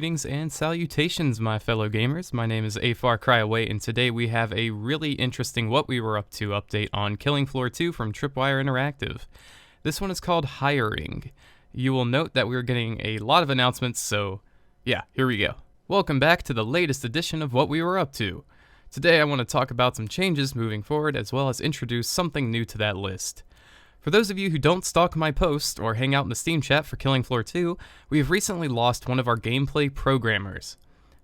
Greetings and salutations, my fellow gamers. My name is A Far Cry Away, and today we have a really interesting What We Were Up To update on Killing Floor 2 from Tripwire Interactive. This one is called Hiring. You will note that we're getting a lot of announcements, so yeah, here we go. Welcome back to the latest edition of What We Were Up To. Today I want to talk about some changes moving forward, as well as introduce something new to that list. For those of you who don't stalk my posts or hang out in the Steam chat for Killing Floor 2, we have recently lost one of our gameplay programmers.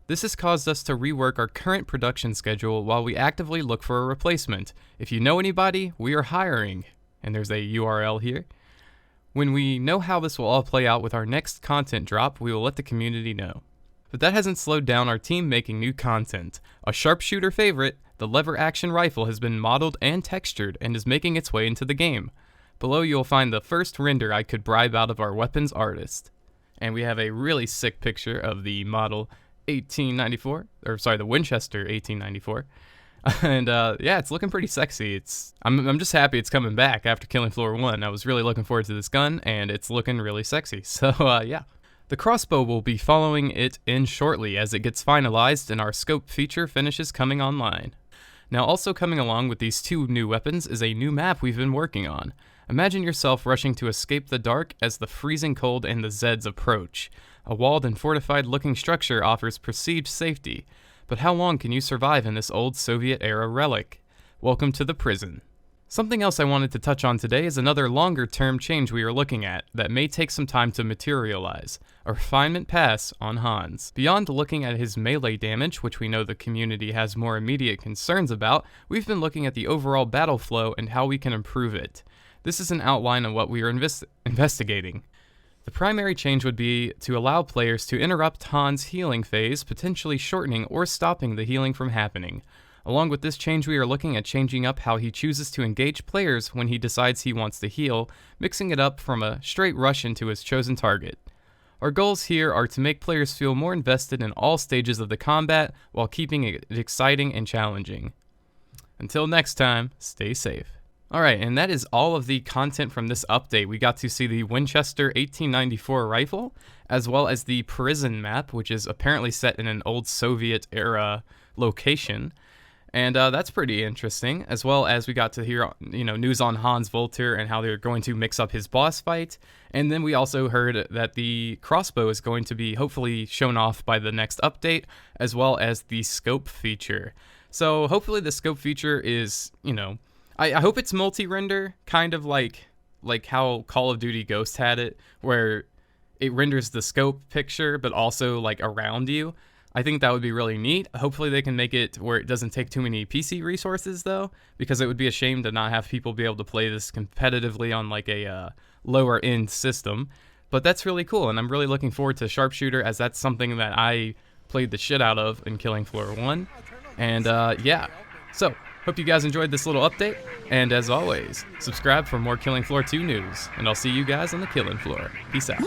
This has caused us to rework our current production schedule while we actively look for a replacement. If you know anybody, we are hiring. And there's a URL here. When we know how this will all play out with our next content drop, we will let the community know. But that hasn't slowed down our team making new content. A sharpshooter favorite, the lever action rifle has been modeled and textured and is making its way into the game. Below you'll find the first render I could bribe out of our weapons artist. And we have a really sick picture of the model 1894, or sorry, the Winchester 1894. And yeah, it's looking pretty sexy. I'm just happy it's coming back after Killing Floor 1. I was really looking forward to this gun, and it's looking really sexy. So yeah. The crossbow will be following it in shortly as it gets finalized and our scope feature finishes coming online. Now also coming along with these two new weapons is a new map we've been working on. Imagine yourself rushing to escape the dark as the freezing cold and the Zeds approach. A walled and fortified looking structure offers perceived safety, but how long can you survive in this old Soviet-era relic? Welcome to the prison. Something else I wanted to touch on today is another longer-term change we are looking at that may take some time to materialize, a refinement pass on Hans. Beyond looking at his melee damage, which we know the community has more immediate concerns about, we've been looking at the overall battle flow and how we can improve it. This is an outline of what we are investigating. The primary change would be to allow players to interrupt Hans' healing phase, potentially shortening or stopping the healing from happening. Along with this change, we are looking at changing up how he chooses to engage players when he decides he wants to heal, mixing it up from a straight rush into his chosen target. Our goals here are to make players feel more invested in all stages of the combat while keeping it exciting and challenging. Until next time, stay safe. Alright, and that is all of the content from this update. We got to see the Winchester 1894 rifle, as well as the prison map, which is apparently set in an old Soviet-era location. And that's pretty interesting, as well as we got to hear, news on Hans Volter and how they're going to mix up his boss fight. And then we also heard that the crossbow is going to be hopefully shown off by the next update, as well as the scope feature. So hopefully the scope feature is, I hope it's multi-render, kind of like how Call of Duty Ghost had it, where it renders the scope picture, but also like around you. I think that would be really neat. Hopefully they can make it where it doesn't take too many PC resources though, because it would be a shame to not have people be able to play this competitively on like a lower end system. But that's really cool, and I'm really looking forward to Sharpshooter, as that's something that I played the shit out of in Killing Floor 1. And yeah, so hope you guys enjoyed this little update, and as always, subscribe for more Killing Floor 2 news, and I'll see you guys on the Killing Floor. Peace out.